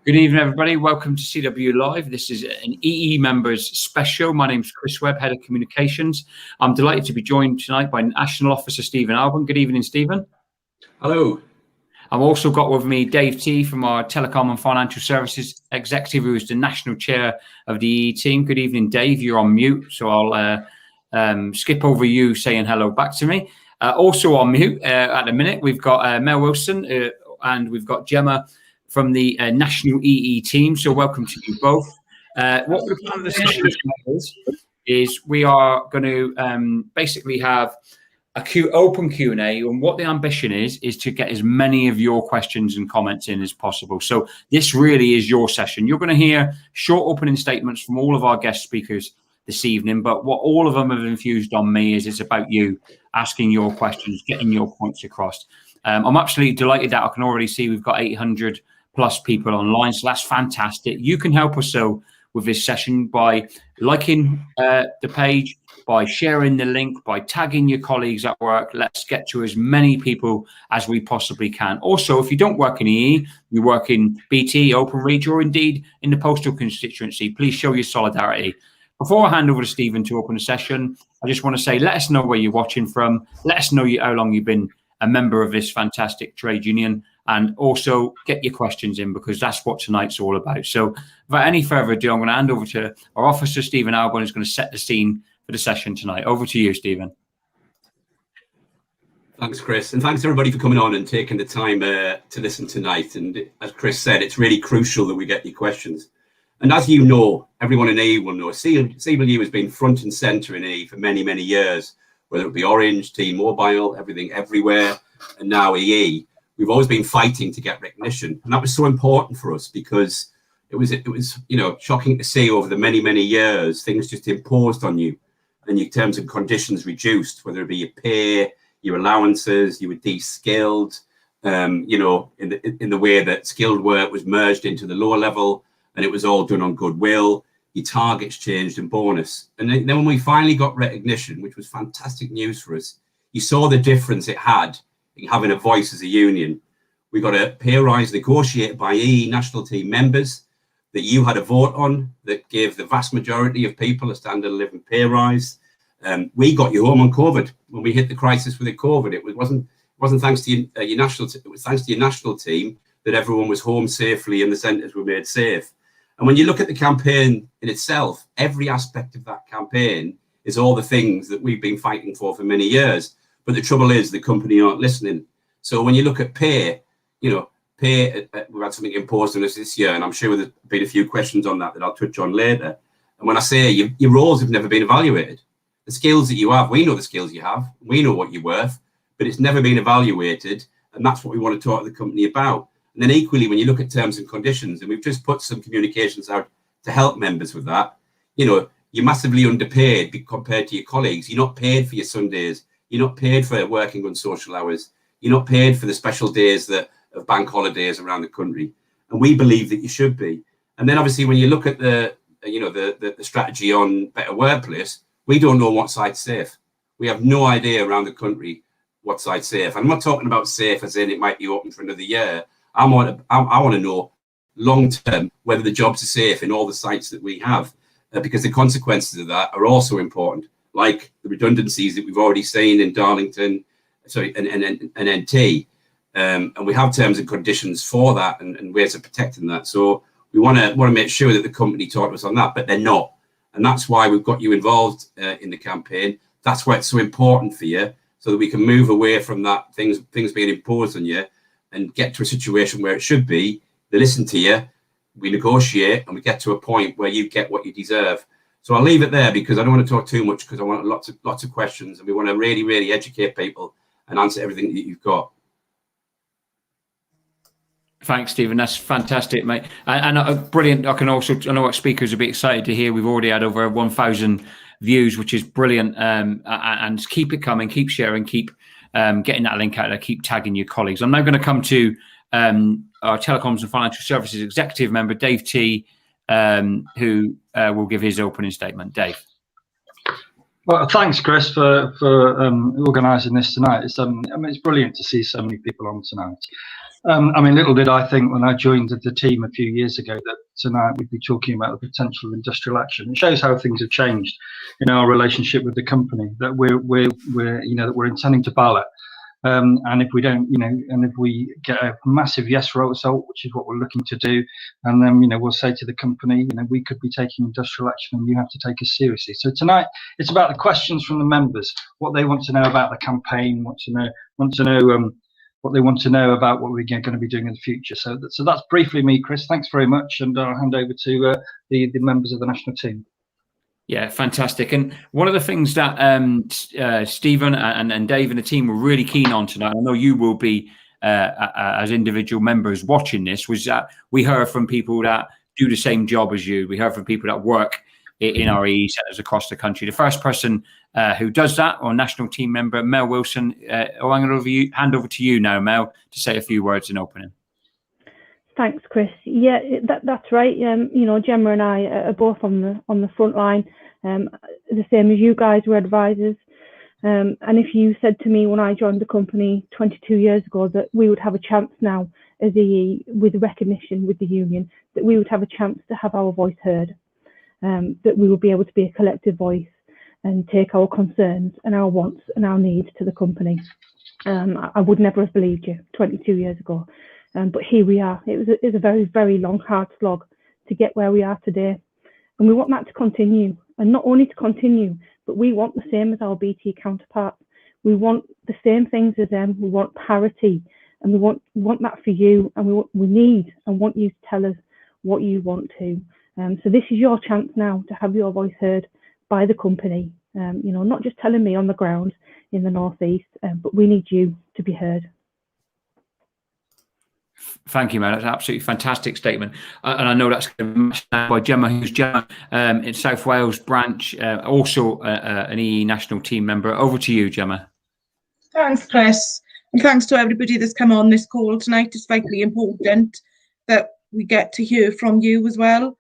Good evening, everybody. Welcome to CW Live. This is an EE members special. My name is Chris Webb, Head of Communications. I'm delighted to be joined tonight by National Officer Stephen Alban. Good evening, Stephen. Hello. I've also got with me Dave T from our Telecom and Financial Services Executive, who is the National Chair of the EE team. Good evening, Dave. You're on mute, so I'll skip over you saying hello back to me. Also on mute at the minute, we've got Mel Wilson and we've got Gemma from the National EE team. So welcome to you both. What we're planning the session is we are going to basically have open Q&A, and what the ambition is to get as many of your questions and comments in as possible. So this really is your session. You're going to hear short opening statements from all of our guest speakers this evening, but what all of them have infused on me is it's about you asking your questions, getting your points across. I'm absolutely delighted that I can already see we've got 800 plus people online, so that's fantastic. You can help us so with this session by liking the page, by sharing the link, by tagging your colleagues at work. Let's get to as many people as we possibly can. Also, if you don't work in EE, you work in BT, Openreach, or indeed in the postal constituency, please show your solidarity. Before I hand over to Stephen to open the session, I just want to say, let us know where you're watching from. Let us know how long you've been a member of this fantastic trade union, and also get your questions in, because that's what tonight's all about. So without any further ado, I'm going to hand over to our officer, Stephen Alban, who's going to set the scene for the session tonight. Over to you, Stephen. Thanks, Chris. And thanks, everybody, for coming on and taking the time to listen tonight. And as Chris said, it's really crucial that we get your questions. And as you know, everyone in EE will know, CW has been front and centre in EE for many, many years, whether it be Orange, T-Mobile, everything everywhere, and now EE. We've always been fighting to get recognition, and that was so important for us because it was shocking to see over the many, many years things just imposed on you, and your terms and conditions reduced, whether it be your pay, your allowances, you were de-skilled, in the way that skilled work was merged into the lower level, and it was all done on goodwill. Your targets changed and bonus, and then when we finally got recognition, which was fantastic news for us, you saw the difference it had having a voice as a union. We got a pay rise negotiated by EE national team members that you had a vote on that gave the vast majority of people a standard of living pay rise. We got you home on COVID when we hit the crisis with the COVID. It wasn't thanks to your national. It was thanks to your national team that everyone was home safely and the centres were made safe. And when you look at the campaign in itself, every aspect of that campaign is all the things that we've been fighting for many years. But the trouble is the company aren't listening. So when you look at pay, we've had something imposed on us this year, and I'm sure there's been a few questions on that I'll touch on later. And when I say your roles have never been evaluated, the skills that you have, we know the skills you have, we know what you're worth, but it's never been evaluated, and that's what we want to talk to the company about. And then equally, when you look at terms and conditions, and we've just put some communications out to help members with that, you're massively underpaid compared to your colleagues. You're not paid for your Sundays. You're not paid for working on social hours. You're not paid for the special days of bank holidays around the country. And we believe that you should be. And then obviously when you look at the strategy on Better Workplace, we don't know what side's safe. We have no idea around the country what side's safe. And I'm not talking about safe as in it might be open for another year. I want to know long term whether the jobs are safe in all the sites that we have, because the consequences of that are also important, like the redundancies that we've already seen in Darlington, and NT. And we have terms and conditions for that and ways of protecting that. So we want to make sure that the company talk to us on that, but they're not. And that's why we've got you involved in the campaign. That's why it's so important for you, so that we can move away from that things being imposed on you and get to a situation where it should be. They listen to you, we negotiate, and we get to a point where you get what you deserve. So I'll leave it there because I don't want to talk too much, because I want lots of questions, and we want to really, really educate people and answer everything that you've got. Thanks, Stephen. That's fantastic, mate. And brilliant. I know our speakers will be excited to hear. We've already had over 1,000 views, which is brilliant. And keep it coming, keep sharing, keep getting that link out there, keep tagging your colleagues. I'm now going to come to our Telecoms and Financial Services Executive member, Dave T, who will give his opening statement. Dave. Well, thanks, Chris, for organising this tonight. It's brilliant to see so many people on tonight. I mean, little did I think when I joined the team a few years ago that tonight we'd be talking about the potential of industrial action. It shows how things have changed in our relationship with the company. That that we're intending to ballot, and if we don't, and if we get a massive yes result, which is what we're looking to do, and then we'll say to the company, we could be taking industrial action, and you have to take us seriously. So tonight it's about the questions from the members, what they want to know about the campaign, want to know what they want to know about what we're going to be doing in the future. So that's briefly me, Chris. Thanks very much, and I'll hand over to the members of the national team. Yeah, fantastic. And one of the things that Stephen and Dave and the team were really keen on tonight, I know you will be as individual members watching this, was that we heard from people that do the same job as you. We heard from people that work in our EE centres across the country. The first person who does that, or national team member, Mel Wilson, I'll hand over to you now, Mel, to say a few words in opening. Thanks, Chris. Yeah, that's right. Gemma and I are both on the front line, the same as you guys. We're advisors. And if you said to me when I joined the company 22 years ago that we would have a chance now as EE, with recognition with the union, that we would have a chance to have our voice heard, that we would be able to be a collective voice and take our concerns and our wants and our needs to the company, I would never have believed you 22 years ago. But here we are. It was a very, very long, hard slog to get where we are today. And we want that to continue. And not only to continue, but we want the same as our BT counterparts. We want the same things as them. We want parity. And we want that for you. And we need and want you to tell us what you want to. So this is your chance now to have your voice heard by the company. Not just telling me on the ground in the northeast, but we need you to be heard. Thank you, man. That's an absolutely fantastic statement. And I know that's matched by Gemma, who's Gemma in South Wales branch, also an EE national team member. Over to you, Gemma. Thanks, Chris. And thanks to everybody that's come on this call tonight. It's vitally important that we get to hear from you as well.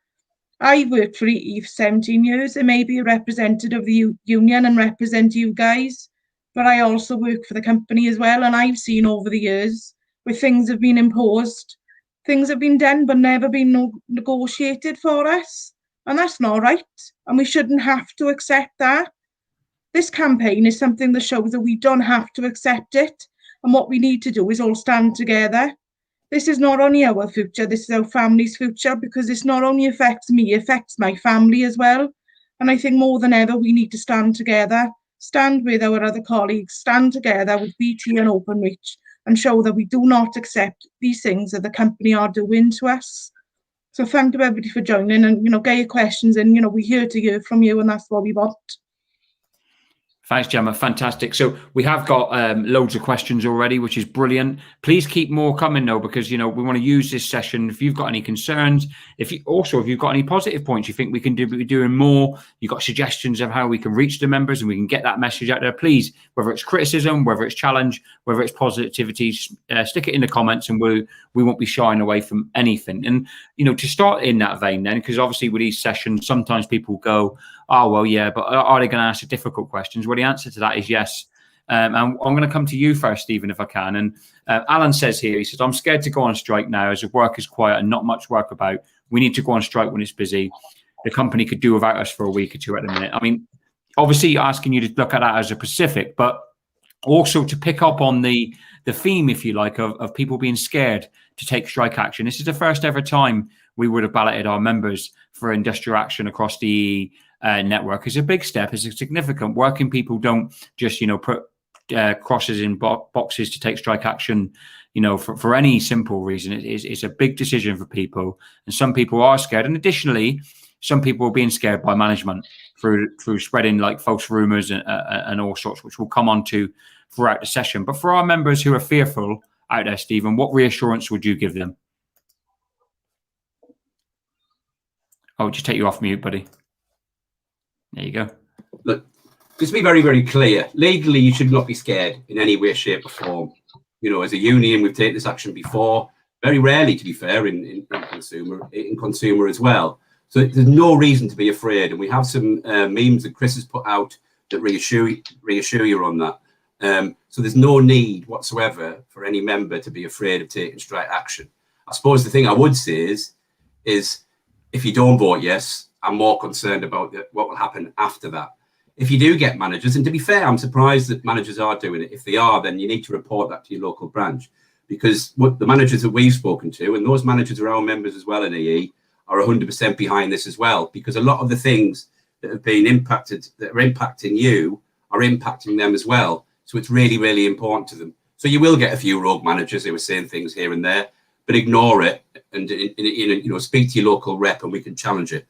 I've worked for EE for 17 years. I may be a representative of the union and represent you guys, but I also work for the company as well. And I've seen over the years where things have been imposed, things have been done, but never been negotiated for us. And that's not right. And we shouldn't have to accept that. This campaign is something that shows that we don't have to accept it. And what we need to do is all stand together. This is not only our future, this is our family's future, because this not only affects me, it affects my family as well. And I think more than ever, we need to stand together, stand with our other colleagues, stand together with BT and Openreach, and show that we do not accept these things that the company are doing to us. So thank you everybody for joining, and get your questions in. We're here to hear from you, and that's what we want. Thanks, Gemma. Fantastic. So we have got loads of questions already, which is brilliant. Please keep more coming, though, because we want to use this session. If you've got any concerns, if you've got any positive points you think we can be doing more, you've got suggestions of how we can reach the members and we can get that message out there, please, whether it's criticism, whether it's challenge, whether it's positivity, stick it in the comments, and we won't be shying away from anything. And to start in that vein, then, because obviously with these sessions, sometimes people go, oh, well, yeah, but are they going to ask the difficult questions? Well, the answer to that is yes. And I'm going to come to you first, Stephen, if I can. And Alan says here, he says, I'm scared to go on strike now as the work is quiet and not much work about. We need to go on strike when it's busy. The company could do without us for a week or two at the minute. I mean, obviously asking you to look at that as a Pacific, but also to pick up on the theme, if you like, of people being scared to take strike action. This is the first ever time we would have balloted our members for industrial action across the network. It's a big step. It's a significant. Working people don't just put crosses in boxes to take strike action for any simple reason. It's a big decision for people, and some people are scared, and additionally some people are being scared by management through spreading like false rumors and all sorts, which we'll come on to throughout the session. But for our members who are fearful out there, Stephen, what reassurance would you give them? I'll just take you off mute, buddy. There you go. Look, just to be very, very clear, legally, you should not be scared in any way, shape or form. As a union, we've taken this action before, very rarely, to be fair, in consumer as well. So there's no reason to be afraid. And we have some memes that Chris has put out that reassure you on that. So there's no need whatsoever for any member to be afraid of taking straight action. I suppose the thing I would say is if you don't vote yes, I'm more concerned about what will happen after that. If you do get managers, and to be fair, I'm surprised that managers are doing it. If they are, then you need to report that to your local branch, because what the managers that we've spoken to, and those managers are our members as well in EE, are 100% behind this as well, because a lot of the things that have been impacted, that are impacting you, are impacting them as well. So it's really, really important to them. So you will get a few rogue managers who are saying things here and there, but ignore it and speak to your local rep, and we can challenge it.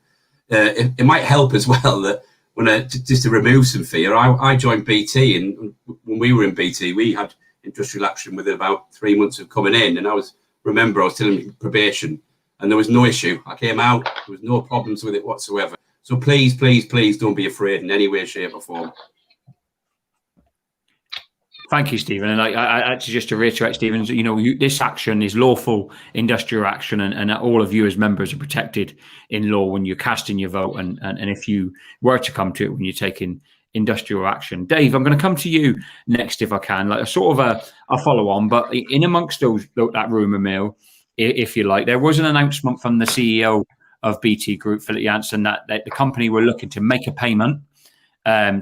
It might help as well that just to remove some fear. I joined BT, and when we were in BT, we had industrial action within about 3 months of coming in, and I was still in probation, and there was no issue. I came out, there was no problems with it whatsoever. So please, please, please don't be afraid in any way, shape or form. Thank you, Stephen. And I actually, just to reiterate, Stephen, this action is lawful industrial action, and all of you as members are protected in law when you're casting your vote, and if you were to come to it when you're taking industrial action. Dave, I'm going to come to you next if I can, like a sort of a follow on, but in amongst that rumour mill, if you like, there was an announcement from the CEO of BT Group, Philip Jansen, that the company were looking to make a payment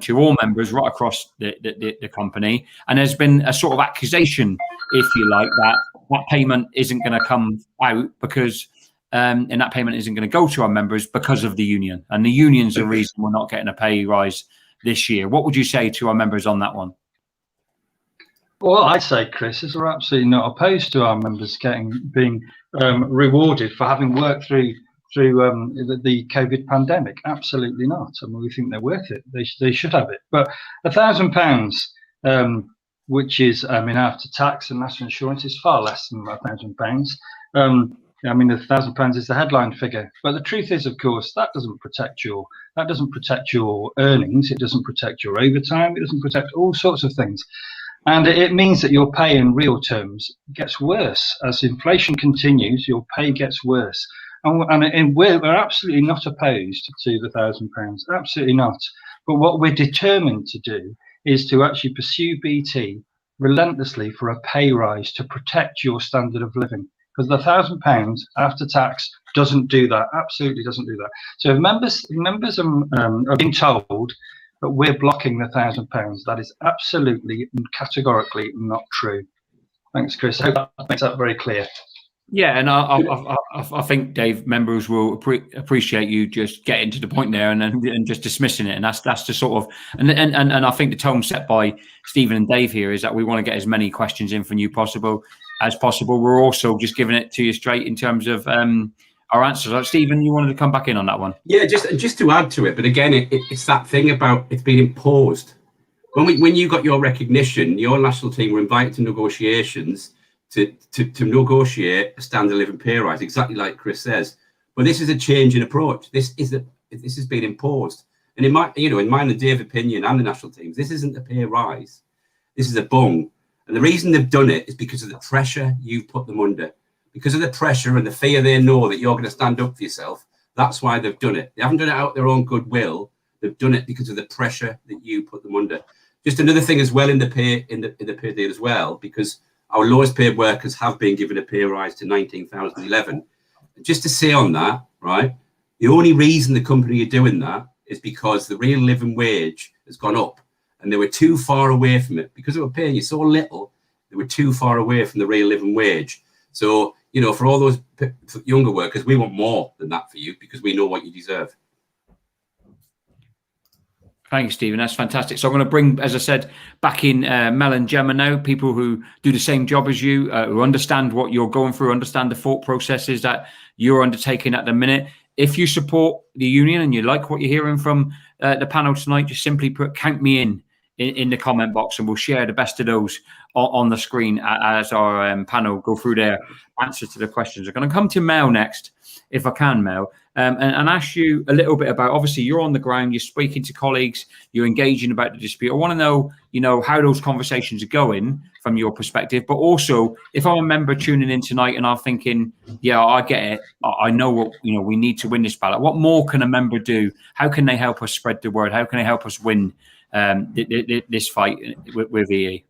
to all members right across the company, and there's been a sort of accusation, if you like, that payment isn't going to come out because and that payment isn't going to go to our members because of the union, and the union's the reason we're not getting a pay rise this year. What would you say to our members on that one? Well, I'd say, Chris, is we're absolutely not opposed to our members being rewarded for having worked through the COVID pandemic. Absolutely not. I mean, we think they're worth it. They should have it. But £1,000, which is, after tax and national insurance, is far less than £1,000. £1,000 is the headline figure. But the truth is, of course, that doesn't protect your earnings. It doesn't protect your overtime. It doesn't protect all sorts of things. And it means that your pay in real terms gets worse. As inflation continues, your pay gets worse. And we're absolutely not opposed to the £1,000, absolutely not. But what we're determined to do is to actually pursue BT relentlessly for a pay rise to protect your standard of living. Because the £1,000 after tax doesn't do that, absolutely doesn't do that. So if members are being told that we're blocking the £1,000, that is absolutely and categorically not true. Thanks, Chris. I hope that makes that very clear. Yeah, and I think, Dave, members will appreciate you just getting to the point there and just dismissing it, and that's the sort of and I think the tone set by Stephen and Dave here is that we want to get as many questions in from you as possible. We're also just giving it to you straight in terms of our answers. Stephen, you wanted to come back in on that one? Yeah, just to add to it, but again, it's that thing about it's being imposed. When you got your recognition, your national team were invited to negotiations. To negotiate a standard of living pay rise, exactly like Chris says. But this is a change in approach. This has been imposed. And in my and the Dave opinion and the national teams, this isn't a pay rise. This is a bung. And the reason they've done it is because of the pressure you've put them under. Because of the pressure and the fear they know that you're going to stand up for yourself. That's why they've done it. They haven't done it out of their own goodwill. They've done it because of the pressure that you put them under. Just another thing as well in the pay deal as well, because our lowest paid workers have been given a pay rise to 19,011. Just to say on that, right, the only reason the company are doing that is because the real living wage has gone up, and they were too far away from it. Because they were paying you so little, they were too far away from the real living wage. So, for all those younger workers, we want more than that for you, because we know what you deserve. Thanks, Stephen. That's fantastic. So I'm going to bring, as I said, back in Mel and Gemma now, people who do the same job as you, who understand what you're going through, understand the thought processes that you're undertaking at the minute. If you support the union and you like what you're hearing from the panel tonight, just simply put "count me in the comment box, and we'll share the best of those on the screen as our panel go through their answers to the questions. I'm going to come to Mel next, if I can, Mel, and ask you a little bit about, obviously, you're on the ground, you're speaking to colleagues, you're engaging about the dispute. I want to know, how those conversations are going from your perspective, but also if I'm a member tuning in tonight and I'm thinking, yeah, I get it, I know what, we need to win this ballot. What more can a member do? How can they help us spread the word? How can they help us win this fight with EE?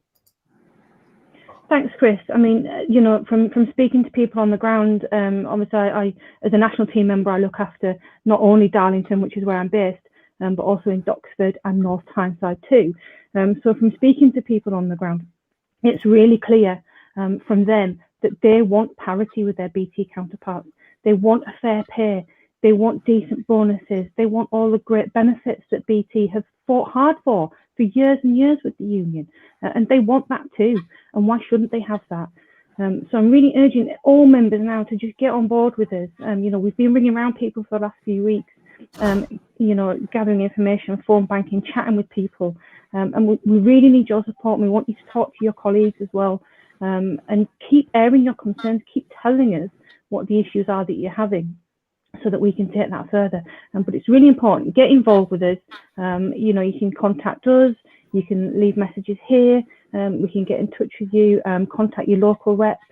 Thanks, Chris. I mean, you know, from speaking to people on the ground, obviously I, as a national team member, I look after not only Darlington, which is where I'm based, but also in Doxford and North Tyneside too. So from speaking to people on the ground, it's really clear from them that they want parity with their BT counterparts. They want a fair pay. They want decent bonuses. They want all the great benefits that BT have fought hard for years and years with the union. And they want that too. And why shouldn't they have that? So I'm really urging all members now to just get on board with us. You know, we've been ringing around people for the last few weeks, you know, gathering information, phone banking, chatting with people. And we really need your support. And we want you to talk to your colleagues as well. And keep airing your concerns, keep telling us what the issues are that you're having, so that we can take that further. But it's really important, get involved with us. You know, you can contact us, you can leave messages here, we can get in touch with you, contact your local reps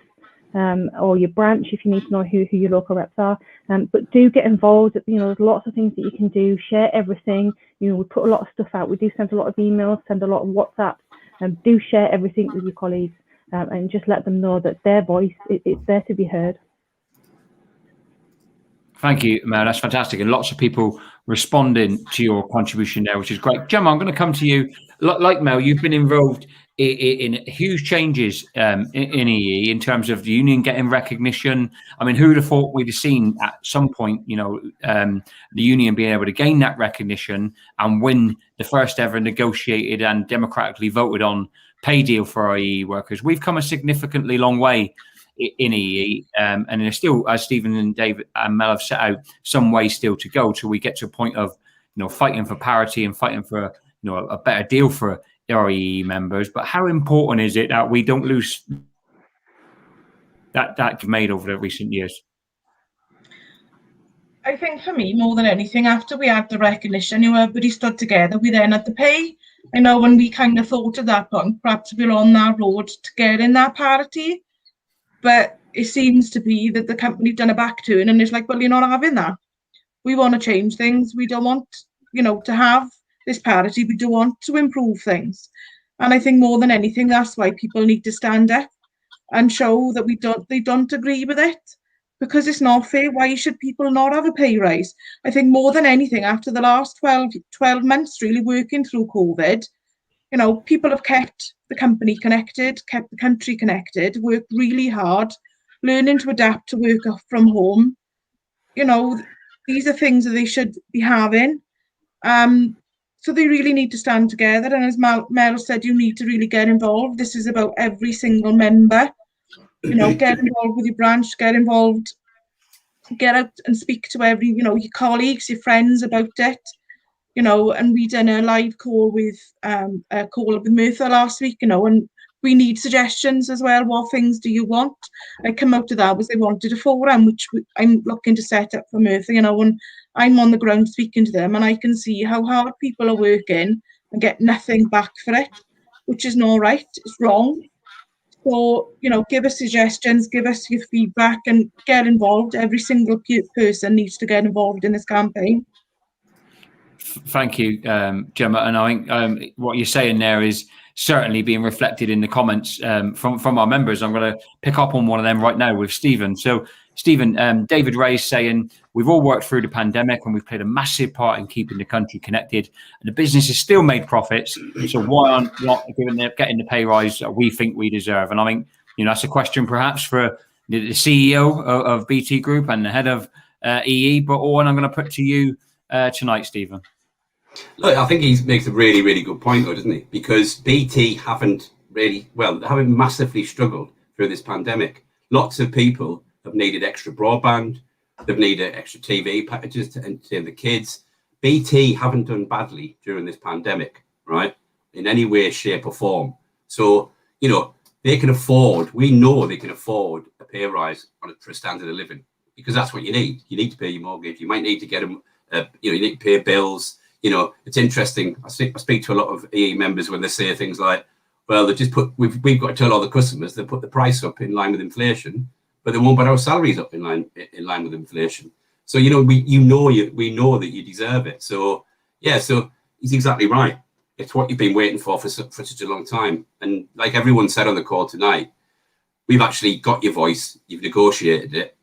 or your branch if you need to know who your local reps are. But do get involved. You know, there's lots of things that you can do, share everything. You know, we put a lot of stuff out, we do send a lot of emails, send a lot of WhatsApps, do share everything with your colleagues and just let them know that their voice is there to be heard. Thank you, Mel. That's fantastic. And lots of people responding to your contribution there, which is great. Gemma, I'm going to come to you. Like Mel, you've been involved in huge changes in EE in terms of the union getting recognition. I mean, who would have thought we'd have seen at some point, you know, the union being able to gain that recognition and win the first ever negotiated and democratically voted on pay deal for our EE workers. We've come a significantly long way in EE, and there's still, as Stephen and David and Mel have set out, some way still to go till we get to a point of, you know, fighting for parity and fighting for, you know, a better deal for our EE members. But how important is it that we don't lose that made over the recent years? I think for me, more than anything, after we had the recognition, you know, everybody stood together, we then had the pay. I know when we kind of thought at that point, perhaps we're on that road to getting that parity. But it seems to be that the company've done a back turn and it's like, well, you're not having that. We want to change things. We don't want, you know, to have this parity. We do want to improve things. And I think more than anything, that's why people need to stand up and show that they don't agree with it, because it's not fair. Why should people not have a pay rise? I think more than anything, after the last 12 months really working through COVID, you know, people have kept the company connected, kept the country connected, worked really hard, learning to adapt to work from home. You know, these are things that they should be having. So they really need to stand together. And as Mel said, you need to really get involved. This is about every single member. You know, get involved with your branch, get involved, get out and speak to your colleagues, your friends about it. You know, and we done a live call with Merthyr last week, you know, and we need suggestions as well. What things do you want? I come out to that was they wanted a forum, which I'm looking to set up for Merthyr, you know, and I'm on the ground speaking to them and I can see how hard people are working and get nothing back for it, which is not right, it's wrong. So, you know, give us suggestions, give us your feedback and get involved. Every single person needs to get involved in this campaign. Thank you, Gemma. And I think what you're saying there is certainly being reflected in the comments from our members. I'm going to pick up on one of them right now with Stephen. So, Stephen, David Ray's saying, we've all worked through the pandemic and we've played a massive part in keeping the country connected. And the business has still made profits. So why aren't getting the pay rise that we think we deserve? And I think, you know, that's a question perhaps for the CEO of BT Group and the head of EE. But Owen, I'm going to put to you tonight, Stephen. Look, I think he makes a really, really good point, though, doesn't he? Because BT haven't massively struggled through this pandemic. Lots of people have needed extra broadband, they've needed extra TV packages to entertain the kids. BT haven't done badly during this pandemic, right? In any way, shape or form. So, you know, we know they can afford a pay rise for a standard of living, because that's what you need. You need to pay your mortgage. You might need to get them, you need to pay bills. You know, it's interesting. I speak to a lot of EE members when they say things like, well, they just we've got to tell all the customers they put the price up in line with inflation, but they won't put our salaries up in line with inflation. So, you know, we know that you deserve it. So, yeah, so he's exactly right. It's what you've been waiting for such a long time. And like everyone said on the call tonight, we've actually got your voice. You've negotiated it,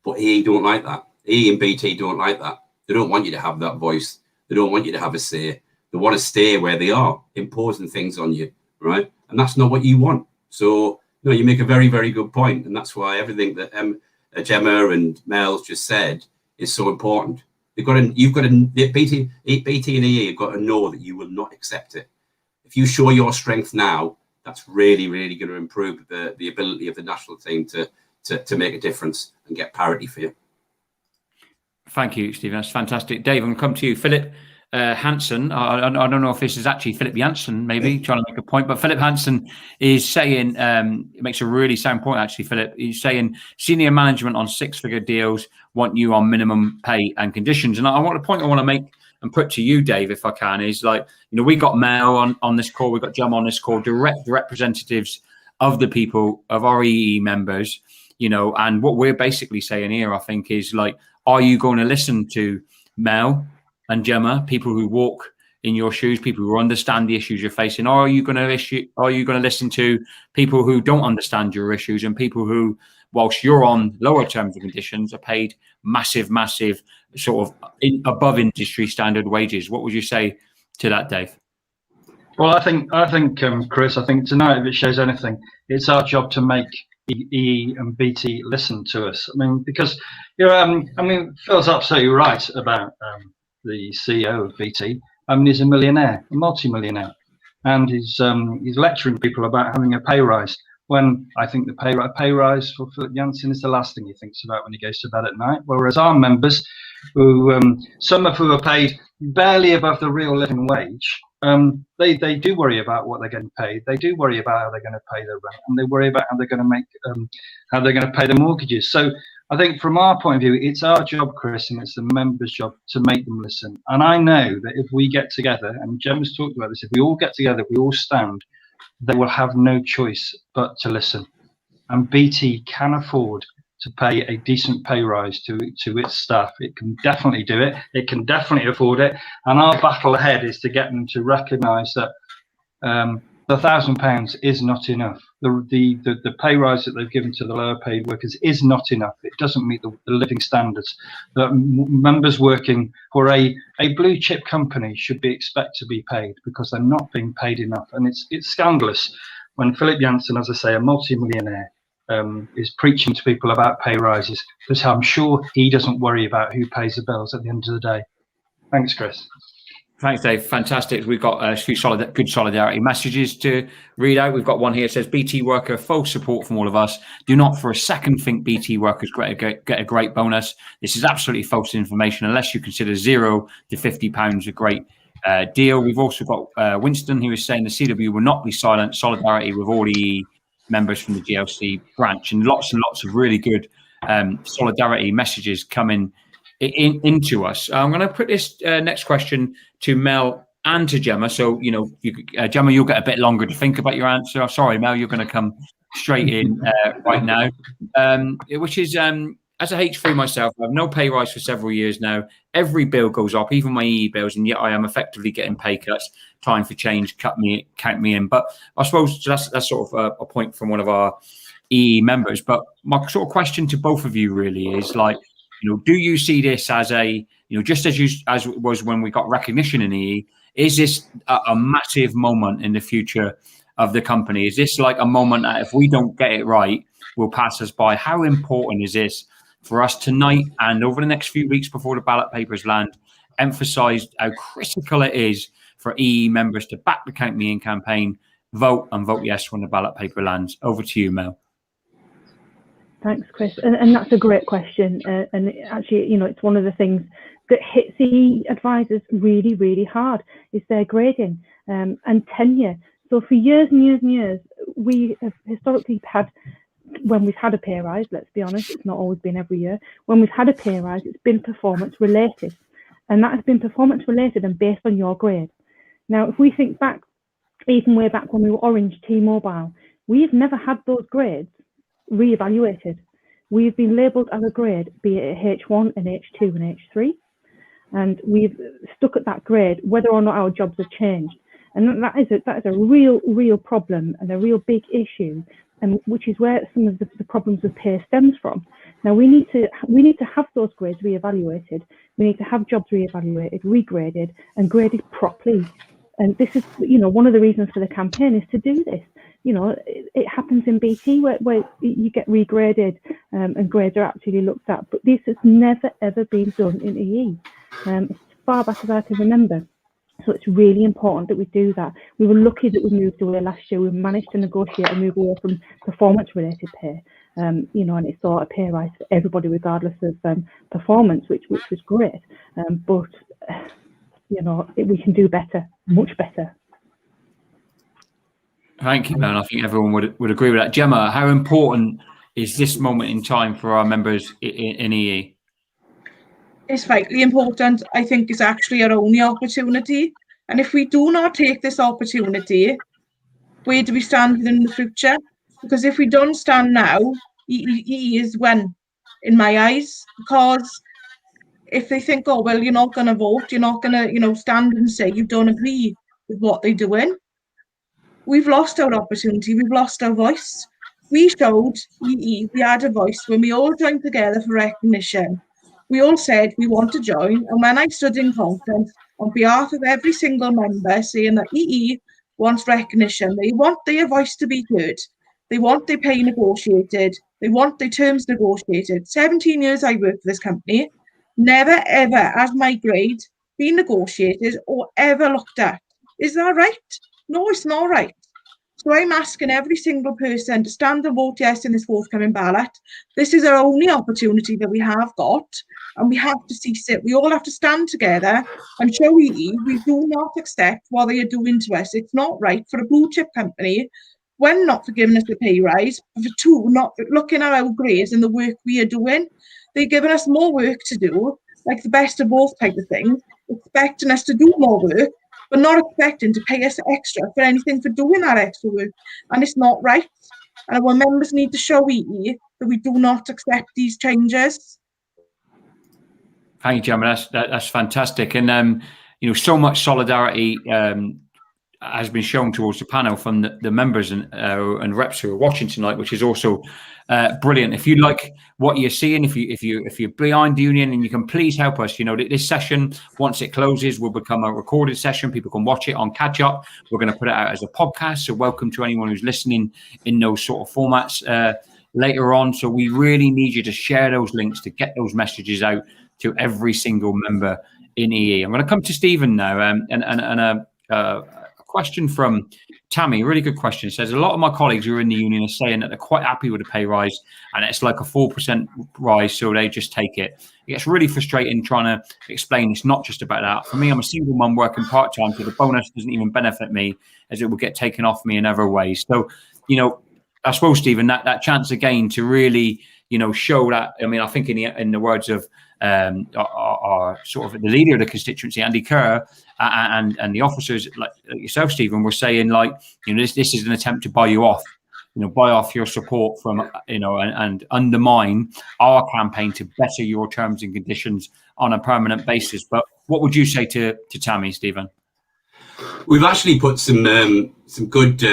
but EE don't like that. EE and BT don't like that. They don't want you to have that voice. They don't want you to have a say. They want to stay where they are, imposing things on you, right? And that's not what you want. So, no, you make a very, very good point, and that's why everything that Gemma and Mel just said is so important. BT and EE have got to know that you will not accept it. If you show your strength now, that's really, really going to improve the ability of the national team to make a difference and get parity for you. Thank you, Stephen. That's fantastic. Dave, I'm going to come to you. Philip Hansen, I don't know if this is actually Philip Jansen, maybe trying to make a point, but Philip Hansen is saying, it makes a really sound point, actually, Philip. He's saying senior management on six-figure deals want you on minimum pay and conditions. And I want to make and put to you, Dave, if I can, is like, we got Mel on this call, we got Jim on this call, direct representatives of the people, of our EE members, and what we're basically saying here, I think, is like, are you going to listen to Mel and Gemma, people who walk in your shoes, people who understand the issues you're facing? Or are you going to listen to people who don't understand your issues and people who, whilst you're on lower terms and conditions, are paid massive sort of above industry standard wages? What would you say to that, Dave? Well, I think, Chris, I think tonight, if it shows anything, it's our job to make EE and BT listen to us. I mean, because Phil's absolutely right about the CEO of BT. I mean, he's a millionaire, a multi-millionaire, and he's lecturing people about having a pay rise. When I think the pay rise for Philip Jansen is the last thing he thinks about when he goes to bed at night. Whereas our members, who some of who are paid barely above the real living wage, they do worry about what they're getting paid. They do worry about how they're going to pay their rent, and they worry about how they're going to pay their mortgages. So I think from our point of view, it's our job, Chris, and it's the members' job to make them listen. And I know that if we get together, and Gemma's talked about this, if we all get together, if we all stand, they will have no choice but to listen. And BT can afford to pay a decent pay rise to its staff. It can definitely do it. It can definitely afford it. And our battle ahead is to get them to recognise that the £1,000 is not enough. The pay rise that they've given to the lower paid workers is not enough. It doesn't meet the living standards that members working for a blue chip company should be expected to be paid, because they're not being paid enough. And it's scandalous when Philip Jansen, as I say, a multi-millionaire, is preaching to people about pay rises, because I'm sure he doesn't worry about who pays the bills at the end of the day. Thanks, Chris. Thanks, Dave. Fantastic. We've got a few good solidarity messages to read out. We've got one here that says, BT worker, full support from all of us. Do not for a second think BT workers get a great bonus. This is absolutely false information unless you consider £0 to £50 a great deal. We've also got Winston, who is saying the CW will not be silent. Solidarity with all the members from the GLC branch, and lots of really good solidarity messages coming into us. I'm going to put this next question to Mel and to Gemma. So, Gemma, you'll get a bit longer to think about your answer. Oh, sorry, Mel, you're going to come straight in right now, which is, as a H3 myself, I have no pay rise for several years now. Every bill goes up, even my EE bills, and yet I am effectively getting pay cuts. Time for change, count me in. But I suppose that's sort of a point from one of our EE members. But my sort of question to both of you really is like, do you see this as a, just as it was when we got recognition in EE, is this a massive moment in the future of the company? Is this like a moment that if we don't get it right, will pass us by? How important is this for us tonight and over the next few weeks before the ballot papers land? Emphasise how critical it is for EE members to back the Count Me In campaign, vote yes when the ballot paper lands. Over to you, Mel. Thanks, Chris. And that's a great question. And actually, it's one of the things that hits EE advisors really, really hard is their grading and tenure. So for years and years and years, we have historically had, when we've had a pay rise, let's be honest, it's not always been every year. When we've had a pay rise, it's been performance related. And that has been performance related and based on your grade. Now, if we think back, even way back when we were Orange T-Mobile, we've never had those grades re-evaluated. We've been labelled as a grade, be it a H1, an H2 and H3. And we've stuck at that grade, whether or not our jobs have changed. And that is a real problem and a real big issue, and which is where some of the problems with pay stems from. Now we need to have those grades reevaluated. We need to have jobs reevaluated, regraded, and graded properly. And this is, one of the reasons for the campaign is to do this. It happens in BT where you get regraded and grades are actually looked at, but this has never ever been done in EE, as far back as I can remember. So it's really important that we do that. We were lucky that we moved away last year. We managed to negotiate and move away from performance-related pay, and it saw a pay rise for everybody regardless of performance, which was great. But we can do better, much better. Thank you, and I think everyone would agree with that. Gemma, how important is this moment in time for our members in EE? It's vitally important. I think it's actually our only opportunity. And if we do not take this opportunity, where do we stand in the future? Because if we don't stand now, EE is when, in my eyes, because if they think, oh, well, you're not going to vote, you're not going to, stand and say you don't agree with what they're doing, we've lost our opportunity, we've lost our voice. We showed EE, we had a voice when we all joined together for recognition. We all said we want to join, and when I stood in conference on behalf of every single member saying that EE wants recognition, they want their voice to be heard, they want their pay negotiated, they want their terms negotiated. 17 years I worked for this company, never ever has my grade been negotiated or ever looked at. Is that right? No, it's not right. So I'm asking every single person to stand and vote yes in this forthcoming ballot. This is our only opportunity that we have got, and we have to seize it. We all have to stand together and show EE we do not accept what they are doing to us. It's not right for a blue chip company, one, not for giving us a pay rise, but for two, not looking at our grades and the work we are doing. They're giving us more work to do, like the best of both type of things, expecting us to do more work, but not expecting to pay us extra for anything for doing that extra work. And it's not right. And our members need to show EE that we do not accept these changes. Thank you, Gemma. That's fantastic. And, so much solidarity has been shown towards the panel from the members and reps who are watching tonight, which is also brilliant. If you like what you're seeing, if you're behind the union, and you can please help us, this session, once it closes, will become a recorded session. People can watch it on catch up. We're going to put it out as a podcast. So welcome to anyone who's listening in those sort of formats later on. So we really need you to share those links to get those messages out to every single member in EE. I'm going to come to Stephen now, and a question from Tammy, a really good question. It says, a lot of my colleagues who are in the union are saying that they're quite happy with a pay rise, and it's like a 4% rise, so they just take it. It gets really frustrating trying to explain it's not just about that. For me, I'm a single mum working part-time, so the bonus doesn't even benefit me, as it will get taken off me in other ways. So, I suppose, Stephen, that chance again to really, show that. I mean, I think in the words of our sort of the leader of the constituency, Andy Kerr, and the officers like yourself, Stephen, were saying, like, this is an attempt to buy you off, buy off your support from, and undermine our campaign to better your terms and conditions on a permanent basis. But what would you say to Tammy, Stephen? We've actually put some good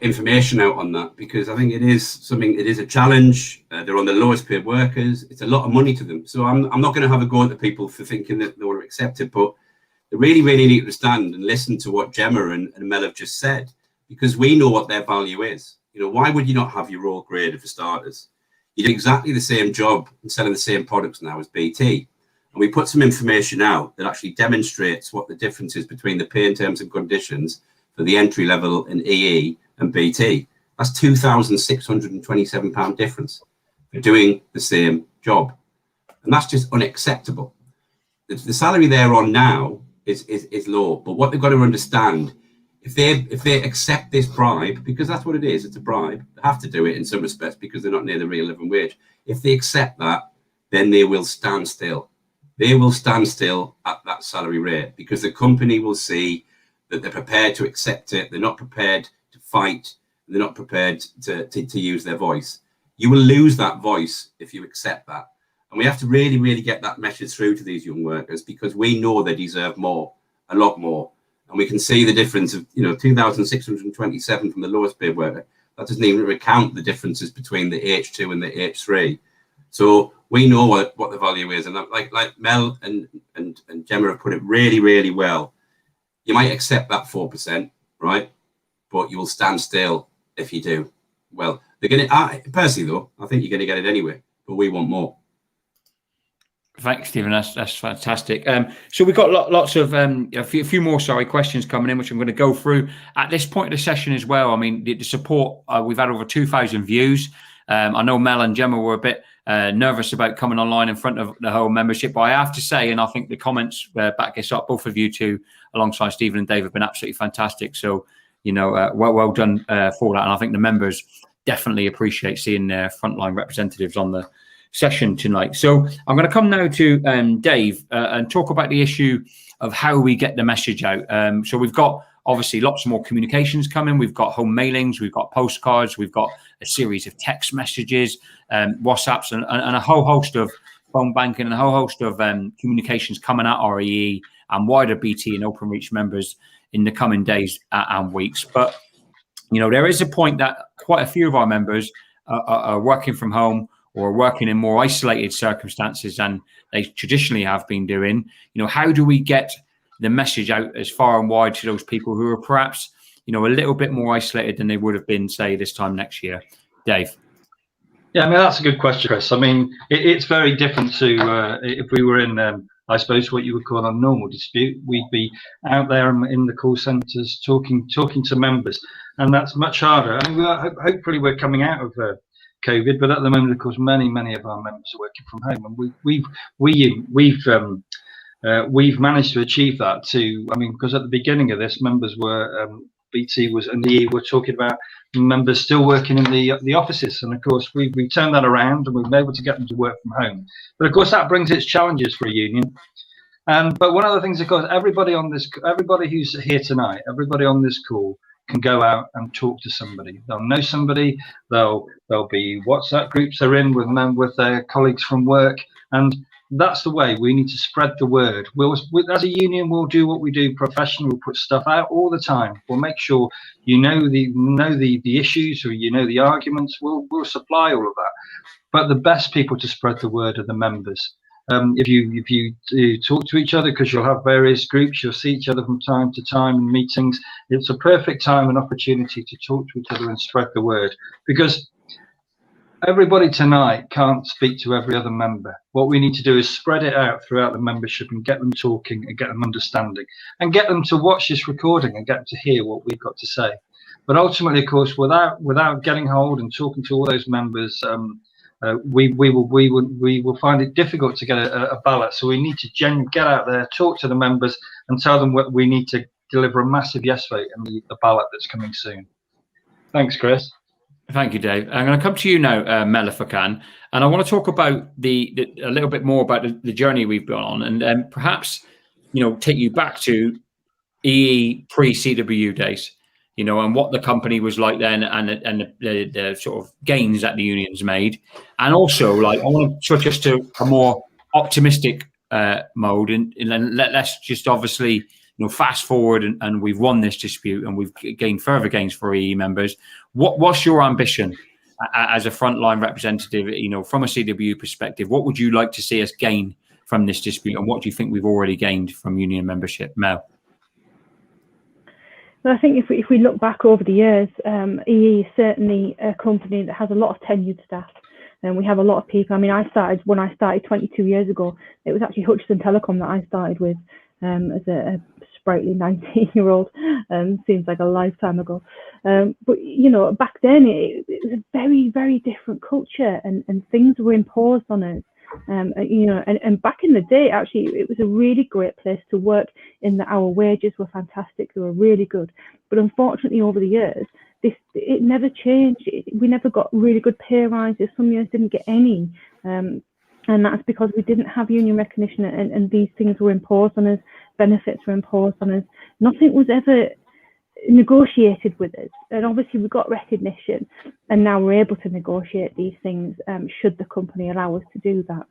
information out on that, because I think it is a challenge. They're on the lowest paid workers. It's a lot of money to them. So I'm not going to have a go at the people for thinking that they want to accept it, but they really, really need to stand and listen to what Gemma and Mel have just said, because we know what their value is. Why would you not have your raw grade for starters? You do exactly the same job and selling the same products now as BT. And we put some information out that actually demonstrates what the difference is between the pay and terms and conditions for the entry level in EE and BT. That's £2,627 difference for doing the same job. And that's just unacceptable. The salary they're on now is low, but what they've got to understand, if they accept this bribe, because that's what it is, it's a bribe, they have to do it in some respects because they're not near the real living wage. If they accept that, then they will stand still. They will stand still at that salary rate, because the company will see that they're prepared to accept it. They're not prepared to fight. They're not prepared to use their voice. You will lose that voice if you accept that. And we have to really, really get that message through to these young workers, because we know they deserve more, a lot more. And we can see the difference of, 2,627 from the lowest paid worker. That doesn't even recount the differences between the H2 and the H3. So we know what the value is. And like Mel and Gemma have put it really, really well. You might accept that 4%, right? But you will stand still if you do. Well, they're going to, personally though, I think you're going to get it anyway, but we want more. Thanks, Stephen. That's fantastic. So we've got lots of a few more questions coming in, which I'm going to go through at this point of the session as well. I mean, the support, we've had over 2,000 views. I know Mel and Gemma were a bit nervous about coming online in front of the whole membership, but I have to say, and I think the comments back this up, both of you two, alongside Stephen and Dave, have been absolutely fantastic. So, well done for that. And I think the members definitely appreciate seeing their frontline representatives on the session tonight. So I'm going to come now to Dave and talk about the issue of how we get the message out. So we've got obviously lots more communications coming. We've got home mailings, we've got postcards, we've got a series of text messages, WhatsApps, and a whole host of phone banking and a whole host of communications coming at REE and wider BT and Openreach members in the coming days and weeks. But there is a point that quite a few of our members are working from home or working in more isolated circumstances than they traditionally have been doing. How do we get the message out as far and wide to those people who are perhaps, a little bit more isolated than they would have been, say, this time next year? Dave? Yeah, I mean, that's a good question, Chris. I mean, it's very different to if we were in, I suppose, what you would call a normal dispute. We'd be out there in the call centres talking to members, and that's much harder. I mean, hopefully we're coming out of COVID, but at the moment, of course, many of our members are working from home, and we've managed to achieve that too. I mean, because at the beginning of this, members were BT was and EE were talking about members still working in the offices, and of course we turned that around and we've been able to get them to work from home. But of course that brings its challenges for a union. But one of the things, of course, everybody who's here tonight, everybody on this call can go out and talk to somebody. They'll know somebody. There'll be WhatsApp groups they're in with their colleagues from work, and that's the way we need to spread the word. As a union, we'll do what we do professionally. We'll put stuff out all the time. We'll make sure the issues, or the arguments. We'll supply all of that. But the best people to spread the word are the members. If you talk to each other, because you'll have various groups, you'll see each other from time to time in meetings. It's a perfect time and opportunity to talk to each other and spread the word, because everybody tonight can't speak to every other member. What we need to do is spread it out throughout the membership and get them talking and get them understanding and get them to watch this recording and get them to hear what we've got to say. But ultimately, of course, without getting hold and talking to all those members, we will find it difficult to get a ballot. So we need to get out there, talk to the members, and tell them what we need to deliver a massive yes vote in the ballot that's coming soon. Thanks, Chris. Thank you, Dave. I'm going to come to you now, Mel, if I can, and I want to talk about a little bit more about the journey we've been on, and perhaps take you back to EE pre-CWU days, and what the company was like then, and the sort of gains that the unions made, and also I want to switch us to a more optimistic mode, and let's just obviously fast forward, and we've won this dispute, and we've gained further gains for EE members. What's your ambition as a frontline representative, from a CWU perspective? What would you like to see us gain from this dispute, and what do you think we've already gained from union membership? Mel? Well, I think if we look back over the years, EE is certainly a company that has a lot of tenured staff, and we have a lot of people. I mean, when I started 22 years ago, it was actually Hutchison Telecom that I started with as a sprightly 19-year-old. Seems like a lifetime ago. But back then it was a very, very different culture, and things were imposed on us. And back in the day, actually, it was a really great place to work in that our wages were fantastic. They were really good. But unfortunately, over the years, it never changed. We never got really good pay rises. Some years didn't get any. And that's because we didn't have union recognition, and these things were imposed on us. Benefits were imposed on us. Nothing was ever negotiated with us, and obviously we got recognition, and now we're able to negotiate these things should the company allow us to do that.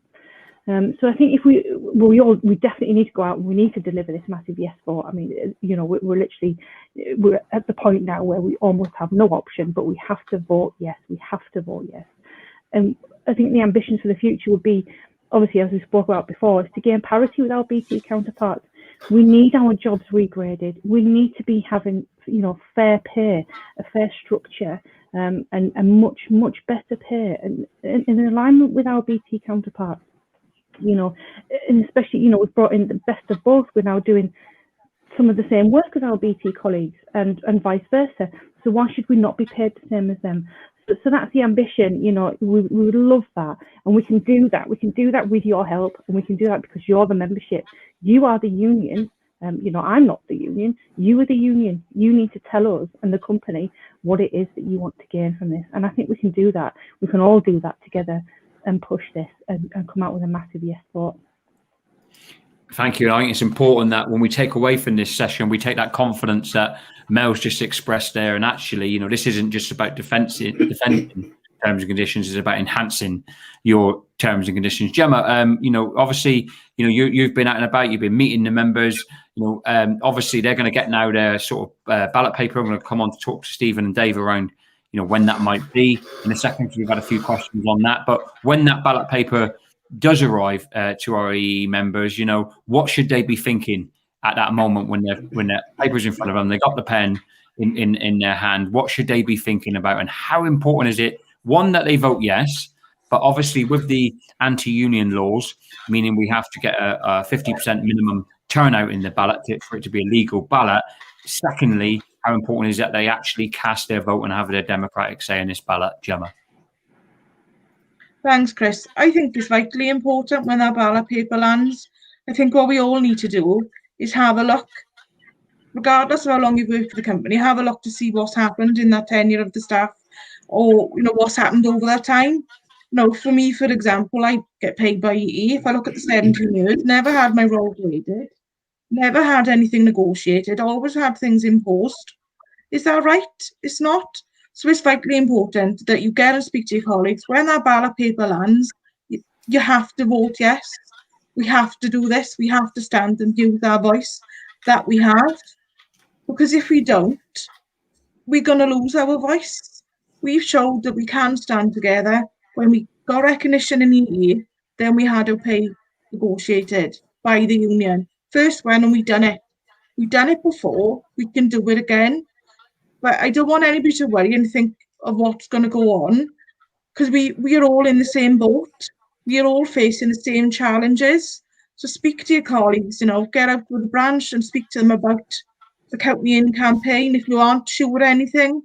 So I think if we definitely need to go out and we need to deliver this massive yes vote. I mean, you know, we're at the point now where we almost have no option, but we have to vote yes. We have to vote yes. And I think the ambitions for the future would be, obviously, as we spoke about before, is to gain parity with our BT counterparts. We need our jobs regraded. We need to be having, you know, fair pay, a fair structure, and much better pay, and in alignment with our BT counterparts. You know, and especially, you know, we've brought in the best of both. We're now doing some of the same work as our BT colleagues, and vice versa. So why should we not be paid the same as them? So that's the ambition. You know, we would love that, and we can do that. We can do that with your help, and we can do that because you're the membership. You are the union. You know, I'm not the union. You are the union. You need to tell us and the company what it is that you want to gain from this. And I think we can do that. We can all do that together and push this and come out with a massive yes vote. Thank you. I think it's important that when we take away from this session, we take that confidence that Mel's just expressed there. And actually, you know, this isn't just about defending terms and conditions, it's about enhancing your terms and conditions. Gemma, you know, obviously, you know, you've been out and about, you've been meeting the members, you know, obviously they're going to get now their sort of ballot paper. I'm going to come on to talk to Stephen and Dave around, you know, when that might be in a second, because we've had a few questions on that. But when that ballot paper does arrive to our EE members, you know, what should they be thinking at that moment when the paper's in front of them, they got the pen in their hand? What should they be thinking about, and how important is it, one, that they vote yes, but obviously with the anti-union laws, meaning we have to get a 50% minimum turnout in the ballot for it to be a legal ballot. Secondly, how important is that they actually cast their vote and have their democratic say in this ballot? Gemma. Thanks, Chris. I think it's vitally important when our ballot paper lands. I think what we all need to do is have a look, regardless of how long you've worked for the company, have a look to see what's happened in that tenure of the staff, or, you know, what's happened over that time. You know, for me, for example, I get paid by EE. If I look at the 17 years, never had my role graded, never had anything negotiated, always had things imposed. Is that right? It's not. So it's vitally important that you get and speak to your colleagues. When that ballot paper lands, you have to vote yes. We have to do this. We have to stand and use our voice that we have. Because if we don't, we're going to lose our voice. We've showed that we can stand together. When we got recognition in EE, then we had our pay negotiated by the union. First one, and we've done it. We've done it before. We can do it again. But I don't want anybody to worry and think of what's going to go on, because we are all in the same boat. We are all facing the same challenges. So speak to your colleagues, you know, get out to the branch and speak to them about the Count Me In campaign. If you aren't sure anything,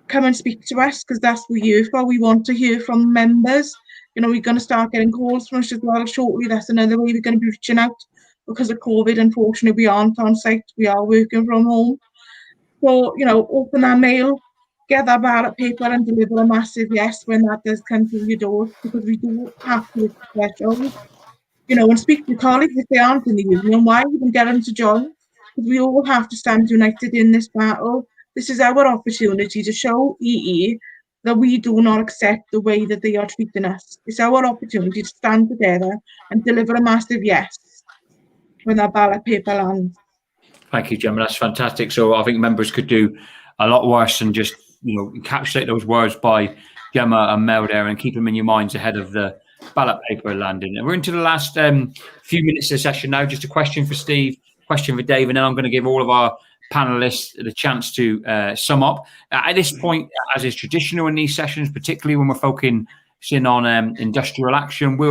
come and speak to us, because that's what we're here for. We want to hear from members. You know, we're going to start getting calls from us as well shortly. That's another way we're going to be reaching out. Because of COVID, unfortunately, we aren't on site. We are working from home. So, you know, open that mail, get that ballot paper and deliver a massive yes when that does come through your door, because we do have to hit the threshold. You know, and speak to your colleagues if they aren't in the union, why even get them to join? Because we all have to stand united in this battle. This is our opportunity to show EE that we do not accept the way that they are treating us. It's our opportunity to stand together and deliver a massive yes when that ballot paper lands. Thank you, Gemma. That's fantastic. So I think members could do a lot worse than just, you know, encapsulate those words by Gemma and Mel there and keep them in your minds ahead of the ballot paper landing. And we're into the last few minutes of the session now. Just a question for Steve, question for Dave, and then I'm going to give all of our panelists the chance to sum up. At this point, as is traditional in these sessions, particularly when we're focusing on industrial action, we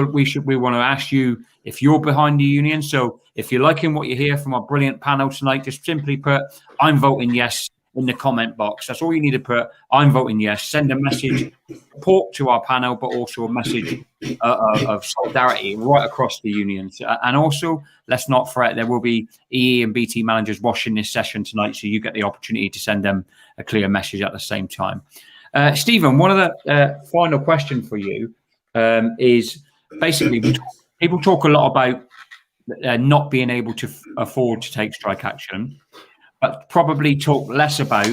want to ask you if you're behind the union. So if you're liking what you hear from our brilliant panel tonight, just simply put "I'm voting yes" in the comment box. That's all you need to put. "I'm voting yes." Send a message support to our panel, but also a message of solidarity right across the unions. And also, let's not fret, there will be EE and BT managers watching this session tonight, so you get the opportunity to send them a clear message at the same time. Stephen, one of the final question for you is basically, people talk a lot about not being able to afford to take strike action, but probably talk less about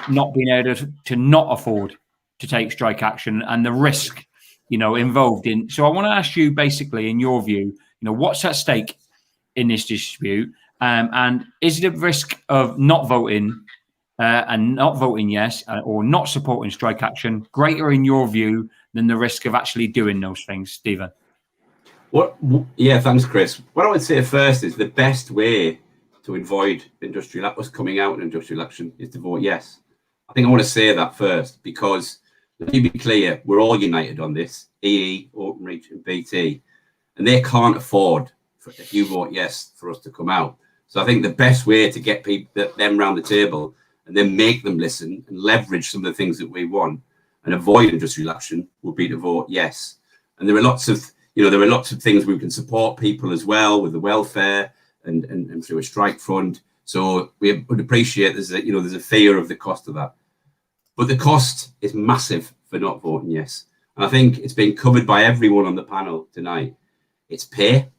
not being able to not afford to take strike action and the risk involved in. So I want to ask you, basically, in your view, what's at stake in this dispute, and is the risk of not voting and not voting yes or not supporting strike action greater in your view than the risk of actually doing those things, Stephen? Yeah, thanks, Chris. What I would say first is the best way to avoid us coming out in industrial action is to vote yes. I think I want to say that first, because let me be clear, we're all united on this, EE, Openreach and BT, and they can't afford, if you vote yes, for us to come out. So I think the best way to get them round the table and then make them listen and leverage some of the things that we want and avoid industrial action would be to vote yes. And there are lots of things we can support people as well with the welfare and through a strike fund. So we would appreciate there's a fear of the cost of that. But the cost is massive for not voting yes. And I think it's been covered by everyone on the panel tonight. It's pay.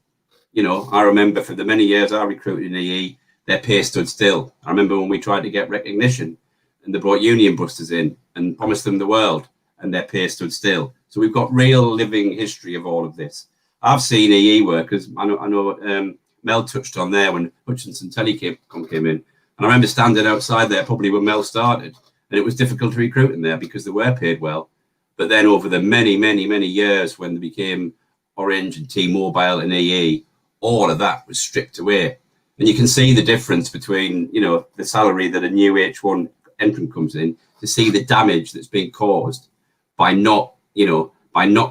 I remember for the many years I recruited in EE, their pay stood still. I remember when we tried to get recognition and they brought union busters in and promised them the world, and their pay stood still. So we've got real living history of all of this. I've seen EE workers. I know Mel touched on there when Hutchinson Telecom came in. And I remember standing outside there probably when Mel started, and it was difficult to recruit in there because they were paid well. But then over the many, many, many years when they became Orange and T-Mobile and EE, all of that was stripped away. And you can see the difference between, the salary that a new H1 entrant comes in, to see the damage that's being caused by not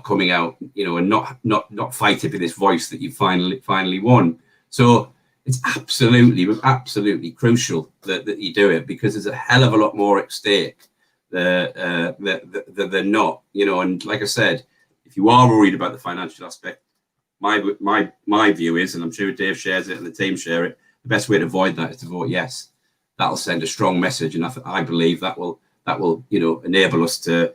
coming out, and not fighting for this voice that you finally won. So it's absolutely crucial that you do it, because there's a hell of a lot more at stake than not, and like I said, if you are worried about the financial aspect, my view is, and I'm sure Dave shares it and the team share it, the best way to avoid that is to vote yes. That'll send a strong message, and I believe that will enable us to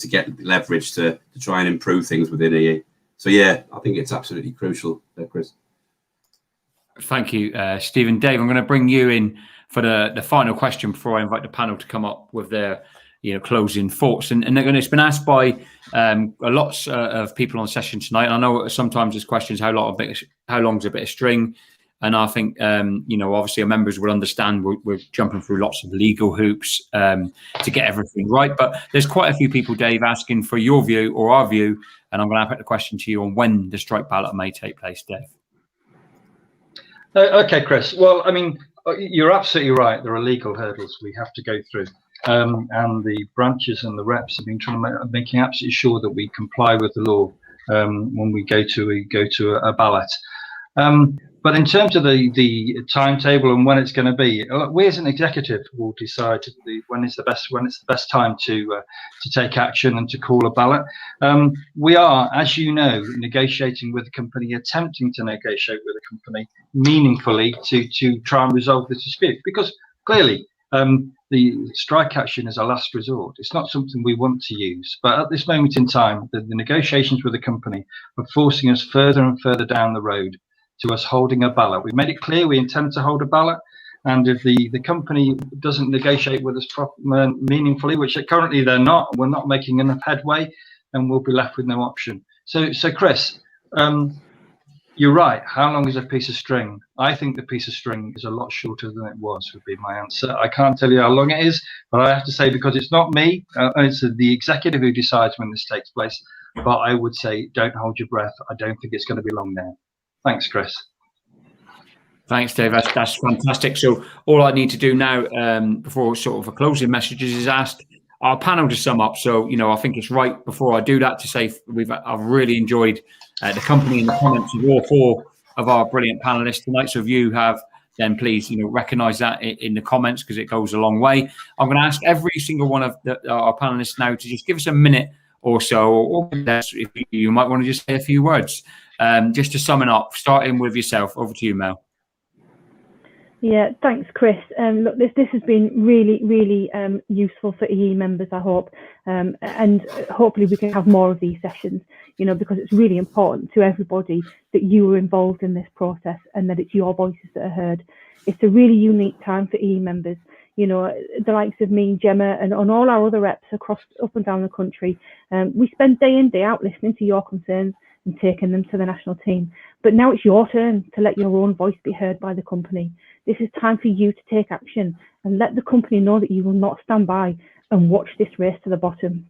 get leverage to try and improve things within EE. So yeah, I think it's absolutely crucial, Chris. Thank you, Stephen. Dave, I'm going to bring you in for the final question before I invite the panel to come up with their closing thoughts. And it's been asked by lots of people on the session tonight. And I know sometimes there's questions, how long's a bit of string? And I think, obviously our members will understand we're jumping through lots of legal hoops to get everything right. But there's quite a few people, Dave, asking for your view or our view. And I'm going to put the question to you on when the strike ballot may take place, Dave. Okay, Chris. Well, I mean, you're absolutely right. There are legal hurdles we have to go through. And the branches and the reps have been making absolutely sure that we comply with the law when we go to a ballot. But in terms of the timetable and when it's going to be, we as an executive will decide when it's the best time to take action and to call a ballot. We are, as you know, negotiating with the company, attempting to negotiate with the company meaningfully to try and resolve this dispute, because clearly the strike action is a last resort. It's not something we want to use, but at this moment in time, the negotiations with the company are forcing us further and further down the road to us holding a ballot. We've made it clear we intend to hold a ballot, and if the company doesn't negotiate with us meaningfully, which currently they're not, we're not making enough headway, and we'll be left with no option. So Chris, you're right. How long is a piece of string? I think the piece of string is a lot shorter than it was, would be my answer. I can't tell you how long it is, but I have to say, because it's not me, it's the executive who decides when this takes place. But I would say, don't hold your breath. I don't think it's going to be long now. Thanks, Chris. Thanks, Dave. That's fantastic. So all I need to do now, before sort of a closing messages, is ask our panel to sum up. So, I think it's right before I do that to say I've really enjoyed the company and the comments of all four of our brilliant panelists tonight. So if you have, then please, recognise that in the comments, because it goes a long way. I'm going to ask every single one of our panelists now to just give us a minute or so, or less, if you might want to just say a few words. Just to sum it up, starting with yourself. Over to you, Mel. Yeah, thanks, Chris. Look, this has been really useful for EE members, I hope, and hopefully we can have more of these sessions, because it's really important to everybody that you are involved in this process and that it's your voices that are heard. It's a really unique time for EE members. you know, the likes of me, Gemma, and on all our other reps across up and down the country, we spend day in, day out listening to your concerns and taking them to the national team. But now it's your turn to let your own voice be heard by the company. This is time for you to take action and let the company know that you will not stand by and watch this race to the bottom.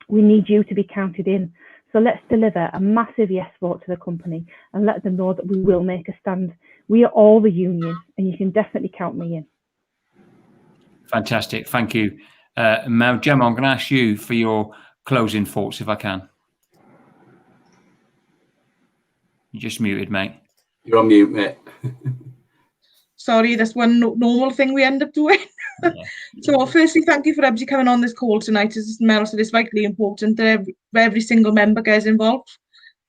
We need you to be counted in. So let's deliver a massive yes vote to the company and let them know that we will make a stand. We are all the union, and you can definitely count me in. Fantastic. Thank you. Now, Gemma, I'm going to ask you for your closing thoughts, if I can. You're just muted, mate. You're on mute, mate. Sorry, that's one normal thing we end up doing. Yeah. So firstly, thank you for everybody coming on this call tonight. As Mel said, it's vitally important that every single member gets involved.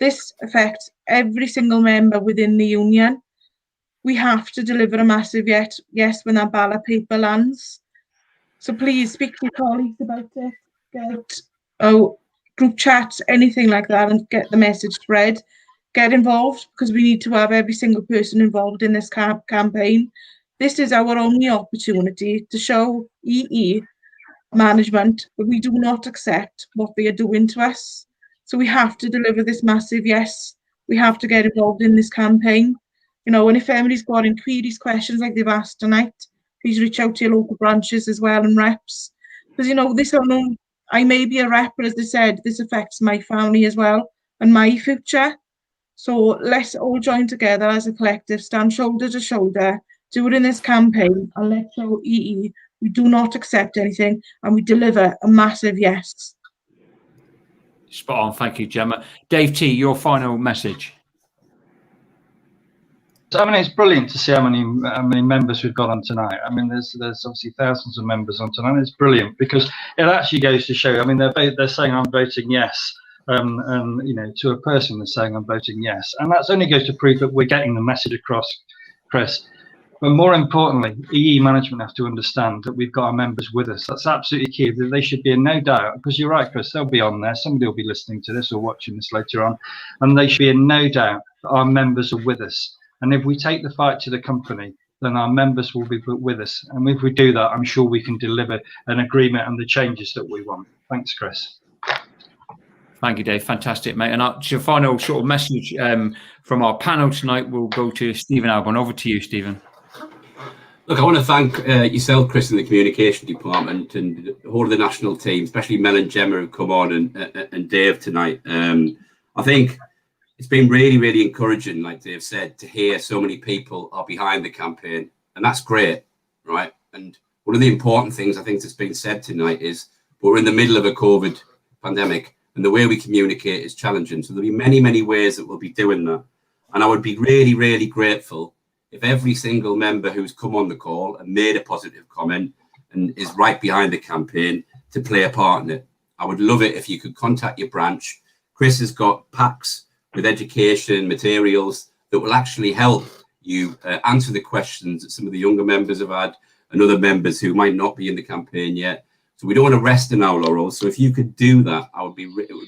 This affects every single member within the union. We have to deliver a massive yes when that ballot paper lands. So please speak to your colleagues about it. Get group chats, anything like that, and get the message spread. Get involved, because we need to have every single person involved in this campaign. This is our only opportunity to show EE management that we do not accept what they are doing to us. So we have to deliver this massive yes. We have to get involved in this campaign. You know, and if anybody's got inquiries, questions like they've asked tonight, please reach out to your local branches as well and reps. Because, you know, I may be a rep, but as they said, this affects my family as well and my future. So let's all join together as a collective, stand shoulder to shoulder, do it in this campaign, and let's show EE we do not accept anything and we deliver a massive yes. Spot on. Thank you, Gemma. Dave T, your final message. So, I mean, it's brilliant to see how many members we've got on tonight. I mean, there's obviously thousands of members on tonight. It's brilliant because it actually goes to show. I mean, they're saying I'm voting yes. And you know, to a person they're saying I'm voting yes, and that's only goes to prove that we're getting the message across, Chris. But more importantly, EE management have to understand that we've got our members with us. That's absolutely key. That they should be in no doubt, because you're right, Chris. They'll be on there. Somebody will be listening to this or watching this later on, and they should be in no doubt that our members are with us. And if we take the fight to the company, then our members will be with us. And if we do that, I'm sure we can deliver an agreement and the changes that we want. Thanks, Chris. Thank you, Dave. Fantastic, mate. And your final sort of message from our panel tonight will go to Stephen Albon. Over to you, Stephen. Look, I want to thank yourself, Chris, and the communication department and the whole of the national team, especially Mel and Gemma who've come on and Dave tonight. I think it's been really, really encouraging, like Dave said, to hear so many people are behind the campaign. And that's great, right? And one of the important things I think that's been said tonight is we're in the middle of a COVID pandemic. And the way we communicate is challenging. So there'll be many, many ways that we'll be doing that. And I would be really, really grateful if every single member who's come on the call and made a positive comment and is right behind the campaign to play a part in it. I would love it if you could contact your branch. Chris has got packs with education materials that will actually help you answer the questions that some of the younger members have had and other members who might not be in the campaign yet. So we don't want to rest in our laurels. So if you could do that, I would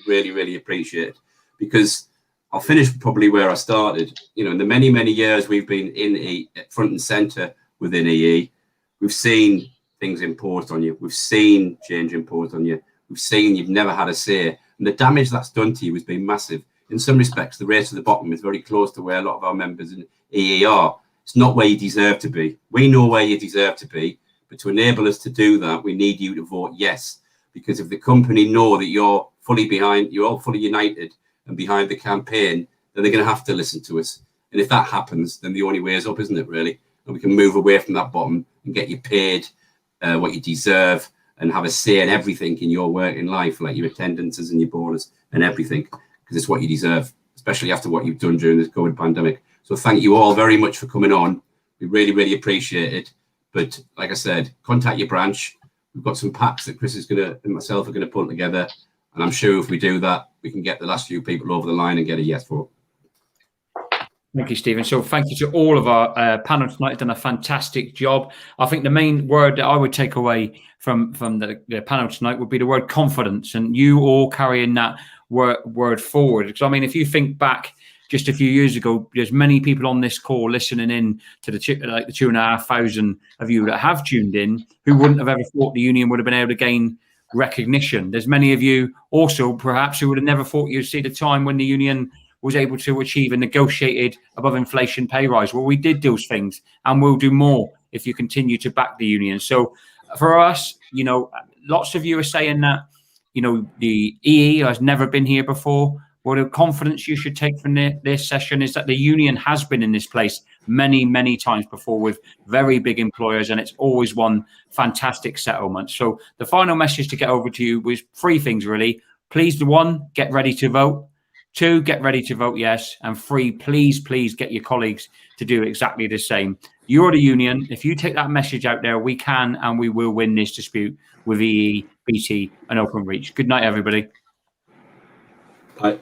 really, really appreciate it, because I'll finish probably where I started. You know, in the many, many years we've been in front and center within EE, we've seen things imposed on you. We've seen change imposed on you. We've seen you've never had a say. And the damage that's done to you has been massive. In some respects, the race to the bottom is very close to where a lot of our members in EE are. It's not where you deserve to be. We know where you deserve to be. But to enable us to do that, we need you to vote yes. Because if the company know that you're fully behind, you're all fully united and behind the campaign, then they're going to have to listen to us. And if that happens, then the only way is up, isn't it, really? And we can move away from that bottom and get you paid what you deserve and have a say in everything in your working life, like your attendances and your bonus and everything, because it's what you deserve, especially after what you've done during this COVID pandemic. So thank you all very much for coming on. We really, really appreciate it. But like I said, contact your branch. We've got some packs that Chris is and myself are going to put together. And I'm sure if we do that, we can get the last few people over the line and get a yes vote. Thank you, Stephen. So thank you to all of our panel tonight. Done a fantastic job. I think the main word that I would take away from the panel tonight would be the word confidence, and you all carrying that word forward. Because I mean, if you think back just a few years ago, there's many people on this call listening in to the 2,500 of you that have tuned in who wouldn't have ever thought the union would have been able to gain recognition. There's many of you also perhaps who would have never thought you'd see the time when the union was able to achieve a negotiated above inflation pay rise. Well, we did those things, and we'll do more if you continue to back the union. So for us, lots of you are saying that, the EE has never been here before. Well, the confidence you should take from this session is that the union has been in this place many, many times before with very big employers, and it's always won fantastic settlements. So the final message to get over to you was 3 things, really. Please, 1, get ready to vote. 2, get ready to vote yes. And 3, please get your colleagues to do exactly the same. You're the union. If you take that message out there, we can and we will win this dispute with EE, BT and Openreach. Good night, everybody. Bye.